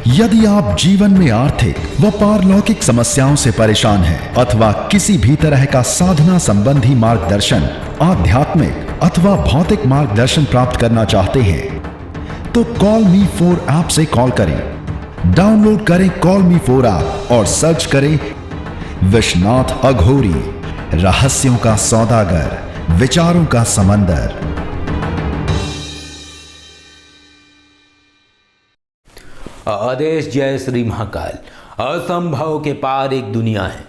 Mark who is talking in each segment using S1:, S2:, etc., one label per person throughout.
S1: यदि आप जीवन में आर्थिक व पारलौकिक समस्याओं से परेशान हैं अथवा किसी भी तरह का साधना संबंधी मार्गदर्शन, आध्यात्मिक अथवा भौतिक मार्गदर्शन प्राप्त करना चाहते हैं तो कॉल मी 4 ऐप से कॉल करें। डाउनलोड करें कॉल मी 4 ऐप और सर्च करें विश्वनाथ अघोरी, रहस्यों का सौदागर, विचारों का समंदर।
S2: आदेश जय श्री महाकाल। असंभव के पार एक दुनिया है।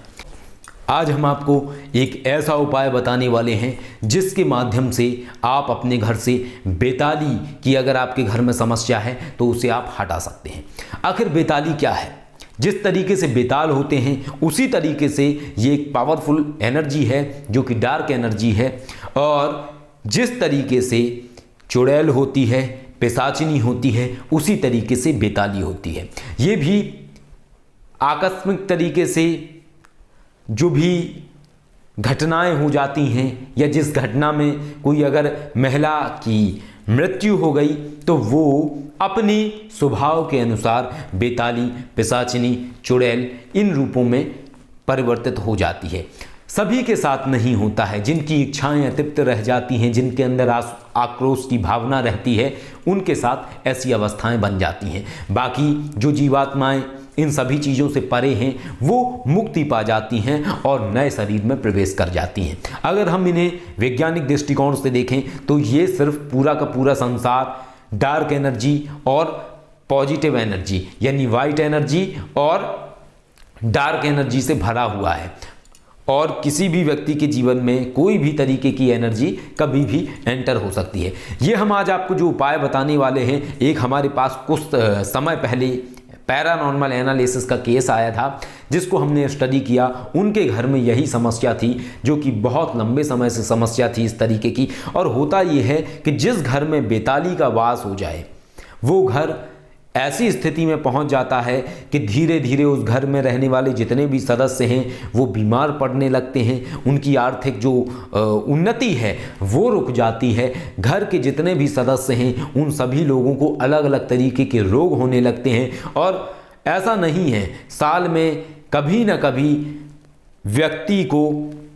S2: आज हम आपको एक ऐसा उपाय बताने वाले हैं जिसके माध्यम से आप अपने घर से बेताली की अगर आपके घर में समस्या है तो उसे आप हटा सकते हैं। आखिर बेताली क्या है? जिस तरीके से बेताल होते हैं उसी तरीके से ये एक पावरफुल एनर्जी है जो कि डार्क एनर्जी है, और जिस तरीके से चुड़ैल होती है, पिशाचिनी होती है, उसी तरीके से बेताली होती है। ये भी आकस्मिक तरीके से जो भी घटनाएं हो जाती हैं या जिस घटना में कोई अगर महिला की मृत्यु हो गई तो वो अपनी स्वभाव के अनुसार बेताली, पिशाचिनी, चुड़ैल इन रूपों में परिवर्तित हो जाती है। सभी के साथ नहीं होता है। जिनकी इच्छाएं अतृप्त रह जाती हैं, जिनके अंदर आक्रोश की भावना रहती है, उनके साथ ऐसी अवस्थाएं बन जाती हैं। बाकी जो जीवात्माएं इन सभी चीज़ों से परे हैं वो मुक्ति पा जाती हैं और नए शरीर में प्रवेश कर जाती हैं। अगर हम इन्हें वैज्ञानिक दृष्टिकोण से देखें तो ये सिर्फ पूरा का पूरा संसार डार्क एनर्जी और पॉजिटिव एनर्जी यानी वाइट एनर्जी और डार्क एनर्जी से भरा हुआ है, और किसी भी व्यक्ति के जीवन में कोई भी तरीके की एनर्जी कभी भी एंटर हो सकती है। ये हम आज आपको जो उपाय बताने वाले हैं, एक हमारे पास कुछ समय पहले पैरानॉर्मल एनालिसिस का केस आया था जिसको हमने स्टडी किया। उनके घर में यही समस्या थी जो कि बहुत लंबे समय से समस्या थी इस तरीके की। और होता ये है कि जिस घर में बेताली का वास हो जाए वो घर ऐसी स्थिति में पहुंच जाता है कि धीरे धीरे उस घर में रहने वाले जितने भी सदस्य हैं वो बीमार पड़ने लगते हैं। उनकी आर्थिक जो उन्नति है वो रुक जाती है। घर के जितने भी सदस्य हैं उन सभी लोगों को अलग अलग तरीके के रोग होने लगते हैं। और ऐसा नहीं है, साल में कभी ना कभी व्यक्ति को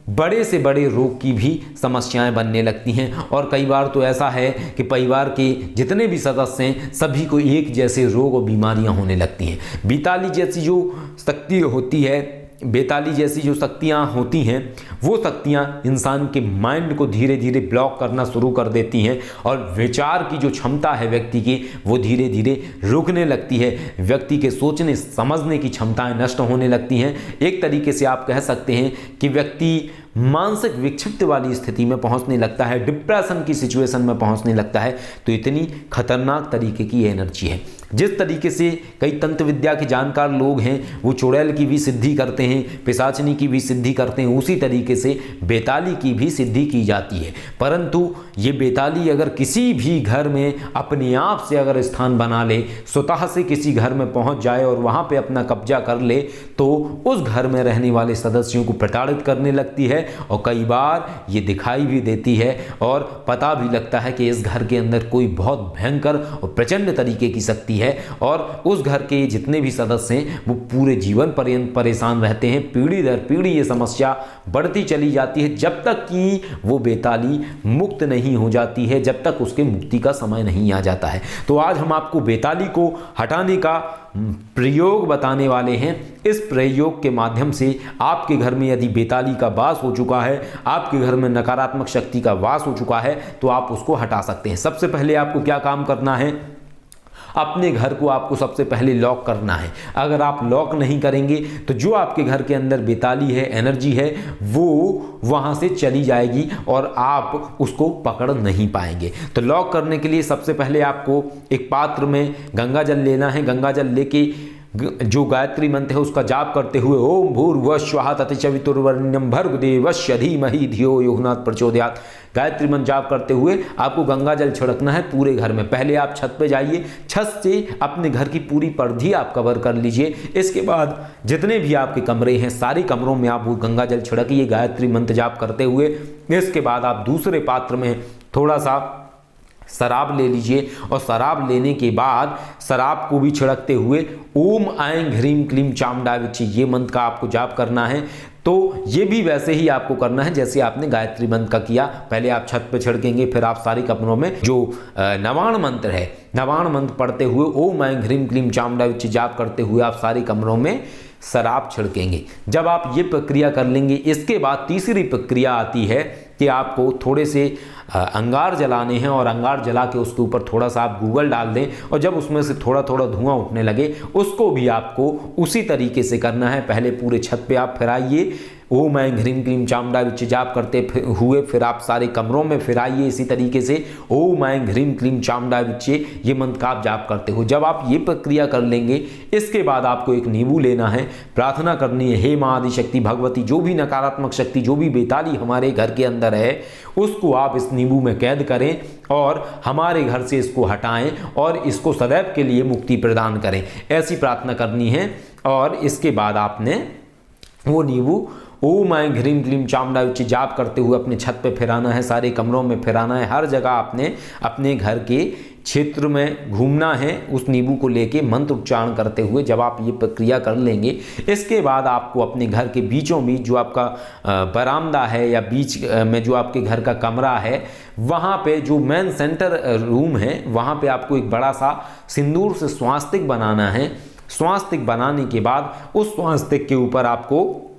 S2: बड़े से बड़े रोग की भी समस्याएं बनने लगती हैं। और कई बार तो ऐसा है कि परिवार के जितने भी सदस्य हैं सभी को एक जैसे रोग और बीमारियां होने लगती हैं। बेताली जैसी जो शक्ति होती है, बेताली जैसी जो शक्तियाँ होती हैं वो शक्तियाँ इंसान के माइंड को धीरे धीरे ब्लॉक करना शुरू कर देती हैं और विचार की जो क्षमता है व्यक्ति की वो धीरे धीरे रुकने लगती है। व्यक्ति के सोचने समझने की क्षमताएं नष्ट होने लगती हैं। एक तरीके से आप कह सकते हैं कि व्यक्ति मानसिक विक्षिप्त वाली स्थिति में पहुंचने लगता है, डिप्रेशन की सिचुएशन में पहुंचने लगता है। तो इतनी खतरनाक तरीके की एनर्जी है। जिस तरीके से कई तंत्र विद्या के जानकार लोग हैं वो चुड़ैल की भी सिद्धि करते हैं, पिशाचिनी की भी सिद्धि करते हैं, उसी तरीके से बेताली की भी सिद्धि की जाती है। परंतु ये बेताली अगर किसी भी घर में अपने आप से अगर स्थान बना ले, स्वतः से किसी घर में पहुंच जाए और वहां पे अपना कब्जा कर ले तो उस घर में रहने वाले सदस्यों को प्रताड़ित करने लगती है। और कई बार ये दिखाई भी देती है और पता भी लगता है कि इस घर के अंदर कोई बहुत भयंकर और प्रचंड तरीके की शक्ति है, और उस घर के जितने भी सदस्य हैं वो पूरे जीवन पर्यंत परेशान रहते हैं। पीढ़ी दर पीढ़ी ये समस्या बढ़ती चली जाती है जब तक कि वो बेताली मुक्त नहीं हो जाती है, जब तक उसके मुक्ति का समय नहीं आ जाता है। तो आज हम आपको बेताली को हटाने का प्रयोग बताने वाले हैं। इस प्रयोग के माध्यम से आपके घर में यदि बेताली का वास हो चुका है, आपके घर में नकारात्मक शक्ति का वास हो चुका है तो आप उसको हटा सकते हैं। सबसे पहले आपको क्या काम करना है, अपने घर को आपको सबसे पहले लॉक करना है। अगर आप लॉक नहीं करेंगे तो जो आपके घर के अंदर बेताली है, एनर्जी है, वो वहां से चली जाएगी और आप उसको पकड़ नहीं पाएंगे। तो लॉक करने के लिए सबसे पहले आपको एक पात्र में गंगा जल लेना है। गंगा जल लेके जो गायत्री मंत्र है उसका जाप करते हुए ओम भूर्भुवः स्वः तत्सवितुर्वरेण्यं भर्गो देवस्य धीमहि धियो यो न प्रचोदयात् गायत्री मंत्र जाप करते हुए आपको गंगा जल छिड़कना है पूरे घर में। पहले आप छत पे जाइए, छत से अपने घर की पूरी परिधि आप कवर कर लीजिए। इसके बाद जितने भी आपके कमरे हैं सारे कमरों में आप वो गंगा जल छिड़किए गायत्री मंत्र जाप करते हुए। इसके बाद आप दूसरे पात्र में थोड़ा सा शराब ले लीजिए और शराब लेने के बाद शराब को भी छिड़कते हुए ओम ऐं ह्रीं क्लीं चामुंडाय विच्चे ये मंत्र का आपको जाप करना है। तो ये भी वैसे ही आपको करना है जैसे आपने गायत्री मंत्र का किया। पहले आप छत पे छिड़केंगे, फिर आप सारे कमरों में जो नवाण मंत्र है, नवाण मंत्र पढ़ते हुए ओम ऐं ह्रीं क्लीं चामुंडाय विच्चे जाप करते हुए आप सारे कमरों में शराब छिड़केंगे। जब आप ये प्रक्रिया कर लेंगे, इसके बाद तीसरी प्रक्रिया आती है कि आपको थोड़े से अंगार जलाने हैं और अंगार जला के उसके ऊपर थोड़ा सा आप गूगल डाल दें और जब उसमें से थोड़ा थोड़ा धुआं उठने लगे, उसको भी आपको उसी तरीके से करना है। पहले पूरे छत पे आप फिराइए, ओम ऐं ह्रीं क्लीं चामुंडाय विच्चे जाप करते हुए फिर आप सारे कमरों में फिराइए इसी तरीके से ओम ऐं ह्रीं क्लीं चामुंडाय विच्चे ये मंत्र का आप जाप करते हो। जब आप ये प्रक्रिया कर लेंगे, इसके बाद आपको एक नींबू लेना है, प्रार्थना करनी है, हे माँ आदिशक्ति भगवती, जो भी नकारात्मक शक्ति, जो भी बेताली हमारे घर के अंदर है, उसको आप इस नींबू में कैद करें और हमारे घर से इसको हटाएं और इसको सदैव के लिए मुक्ति प्रदान करें। ऐसी प्रार्थना करनी है और इसके बाद आपने वो नींबू ओम ऐं ह्रीं क्लीं चामुंडाय विच्चे जाप करते हुए अपने छत पे फिराना है, सारे कमरों में फिराना है, हर जगह आपने अपने घर के क्षेत्र में घूमना है उस नींबू को लेके मंत्र उच्चारण करते हुए। जब आप ये प्रक्रिया कर लेंगे, इसके बाद आपको अपने घर के बीचों बीच जो आपका बरामदा है या बीच में जो आपके घर का कमरा है, वहाँ पे जो मेन सेंटर रूम है, वहाँ पे आपको एक बड़ा सा सिंदूर से स्वास्तिक बनाना है। स्वास्तिक बनाने के बाद उस स्वास्तिक के ऊपर आपको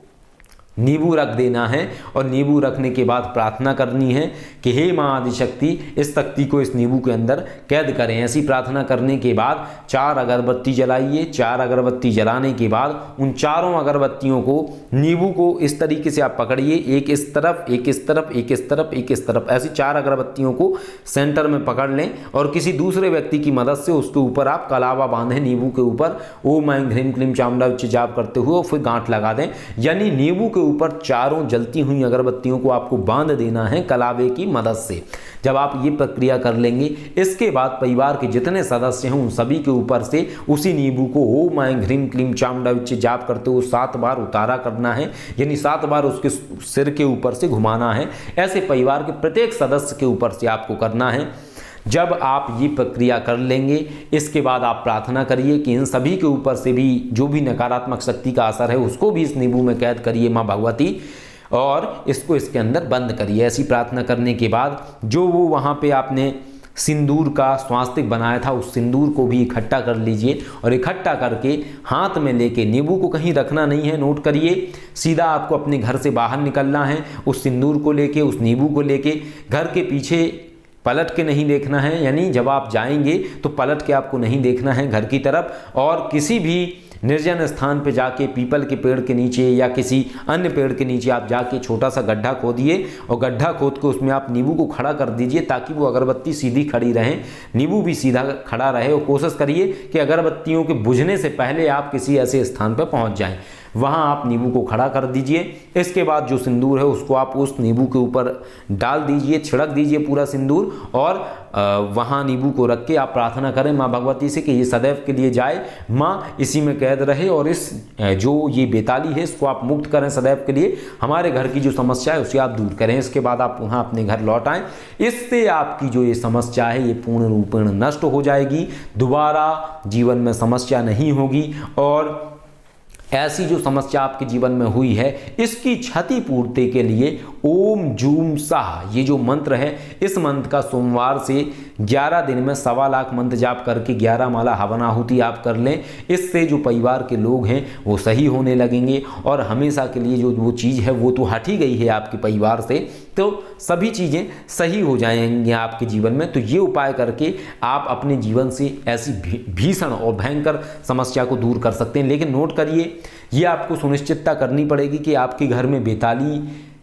S2: नींबू रख देना है और नींबू रखने के बाद प्रार्थना करनी है कि हे माँ आदिशक्ति, इस शक्ति को इस नींबू के अंदर कैद करें। ऐसी प्रार्थना करने के बाद 4 अगरबत्ती जलाइए। 4 अगरबत्ती जलाने के बाद उन चारों अगरबत्तियों को, नींबू को इस तरीके से आप पकड़िए, एक इस तरफ, एक इस तरफ, एक इस तरफ, एक इस तरफ, ऐसी 4 अगरबत्तियों को सेंटर में पकड़ लें और किसी दूसरे व्यक्ति की मदद से उसके ऊपर आप कलावा बांधें नींबू के ऊपर ओम ऐं ह्रीं क्लीं चामुंडाय विच्चे जाप करते हुए और फिर गांठ लगा दें। यानी नींबू के ऊपर चारों जलती हुई अगरबत्तियों को आपको बांध देना है कलावे की मदद से। जब आप ये प्रक्रिया कर लेंगे, इसके बाद परिवार के जितने सदस्य हैं उन सभी के ऊपर से उसी नींबू को ओम ऐं ह्रीं क्लीं चामुंडाय विच्चे जाप करते हुए 7 बार उतारा करना है, यानी 7 बार उसके सिर के ऊपर से घुमाना है। ऐसे परिवार के प्रत्येक सदस्य के ऊपर से आपको करना है। जब आप ये प्रक्रिया कर लेंगे, इसके बाद आप प्रार्थना करिए कि इन सभी के ऊपर से भी जो भी नकारात्मक शक्ति का असर है उसको भी इस नींबू में कैद करिए माँ भगवती और इसको इसके अंदर बंद करिए। ऐसी प्रार्थना करने के बाद जो वो वहाँ पे आपने सिंदूर का स्वास्तिक बनाया था, उस सिंदूर को भी इकट्ठा कर लीजिए और इकट्ठा करके हाथ में लेके, नींबू को कहीं रखना नहीं है, नोट करिए, सीधा आपको अपने घर से बाहर निकलना है उस सिंदूर को लेके, उस नींबू को लेके। घर के पीछे पलट के नहीं देखना है, यानी जब आप जाएंगे तो पलट के आपको नहीं देखना है घर की तरफ। और किसी भी निर्जन स्थान पे जाके, पीपल के पेड़ के नीचे या किसी अन्य पेड़ के नीचे आप जाके छोटा सा गड्ढा खोदिए और गड्ढा खोद के उसमें आप नींबू को खड़ा कर दीजिए ताकि वो अगरबत्ती सीधी खड़ी रहे, नींबू भी सीधा खड़ा रहे। और कोशिश करिए कि अगरबत्तियों के बुझने से पहले आप किसी ऐसे स्थान पर पहुंच जाएं, वहां आप नींबू को खड़ा कर दीजिए। इसके बाद जो सिंदूर है उसको आप उस नींबू के ऊपर डाल दीजिए, छिड़क दीजिए पूरा सिंदूर और वहां नींबू को रख के आप प्रार्थना करें माँ भगवती से कि ये सदैव के लिए जाए, माँ इसी में कैद रहे और इस जो ये बेताली है इसको आप मुक्त करें सदैव के लिए, हमारे घर की जो समस्या है उसे आप दूर करें। इसके बाद आप पुनः अपने घर लौट आएँ। इससे आपकी जो ये समस्या है ये पूर्ण रूपेण नष्ट हो जाएगी, दोबारा जीवन में समस्या नहीं होगी और ऐसी जो समस्या आपके जीवन में हुई है इसकी क्षतिपूर्ति के लिए ओम जूम साह ये जो मंत्र है, इस मंत्र का सोमवार से 11 दिन में 1.25 लाख मंत्र जाप करके 11 माला हवन आहुति आप कर लें। इससे जो परिवार के लोग हैं वो सही होने लगेंगे और हमेशा के लिए जो वो चीज़ है वो तो हट ही गई है आपके परिवार से, तो सभी चीज़ें सही हो जाएंगी आपके जीवन में। तो ये उपाय करके आप अपने जीवन से ऐसी भीषण और भयंकर समस्या को दूर कर सकते हैं। लेकिन नोट करिए, ये आपको सुनिश्चितता करनी पड़ेगी कि आपके घर में बेताली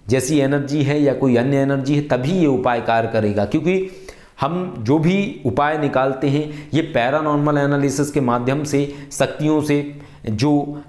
S2: जैसी एनर्जी है या कोई अन्य एनर्जी है, तभी ये उपाय कार्य करेगा। क्योंकि हम जो भी उपाय निकालते हैं ये पैरानॉर्मल एनालिसिस के माध्यम से, शक्तियों से जो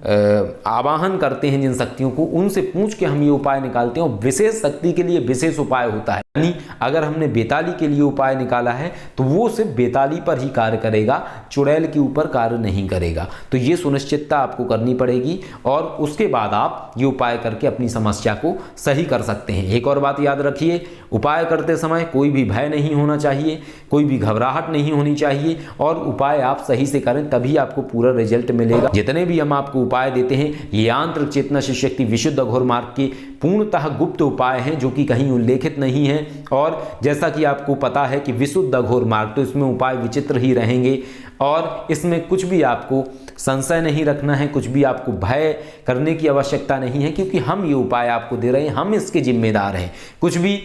S2: आवाहन करते हैं जिन शक्तियों को, उनसे पूछ के हम ये उपाय निकालते हैं। और विशेष शक्ति के लिए विशेष उपाय होता है, यानी अगर हमने बेताली के लिए उपाय निकाला है तो वो सिर्फ बेताली पर ही कार्य करेगा, चुड़ैल के ऊपर कार्य नहीं करेगा। तो ये सुनिश्चितता आपको करनी पड़ेगी और उसके बाद आप ये उपाय करके अपनी समस्या को सही कर सकते हैं। एक और बात याद रखिए, उपाय करते समय कोई भी भय नहीं होना चाहिए, कोई भी घबराहट नहीं होनी चाहिए और उपाय आप सही से करें, तभी आपको पूरा रिजल्ट मिलेगा। जितने भी हम आपको उपाय देते हैं ये आंतरिक चेतना से शक्ति विशुद्ध अघोर मार्ग के पूर्णतः गुप्त उपाय हैं जो कि कहीं उल्लेखित नहीं है। और जैसा कि आपको पता है कि विशुद्ध अघोर मार्ग, तो इसमें उपाय विचित्र ही रहेंगे और इसमें कुछ भी आपको संशय नहीं रखना है, कुछ भी आपको भय करने की आवश्यकता नहीं है, क्योंकि हम ये उपाय आपको दे रहे हैं, हम इसके जिम्मेदार हैं। कुछ भी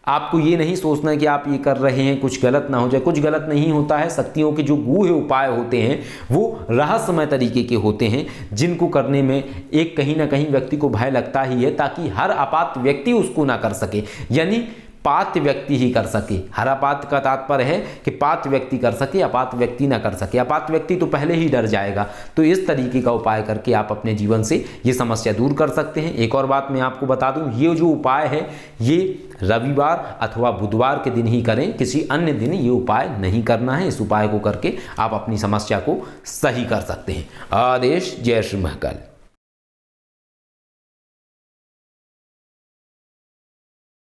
S2: आपको ये नहीं सोचना है कि आप ये कर रहे हैं कुछ गलत ना हो जाए, कुछ गलत नहीं होता है। शक्तियों के जो गूढ़ उपाय होते हैं वो रहस्यमय तरीके के होते हैं, जिनको करने में एक कहीं ना कहीं व्यक्ति को भय लगता ही है, ताकि हर अपात्र व्यक्ति उसको ना कर सके, यानी पात्र व्यक्ति ही कर सके। हर अपात्र का तात्पर्य है कि पात्र व्यक्ति कर सके, अपात्र व्यक्ति ना कर सके। अपात्र व्यक्ति तो पहले ही डर जाएगा। तो इस तरीके का उपाय करके आप अपने जीवन से ये समस्या दूर कर सकते हैं। एक और बात मैं आपको बता दूं, ये जो उपाय है ये रविवार अथवा बुधवार के दिन ही करें, किसी अन्य दिन ये उपाय नहीं करना है। इस उपाय को करके आप अपनी समस्या को सही कर सकते हैं। आदेश। जय श्री महाकाल।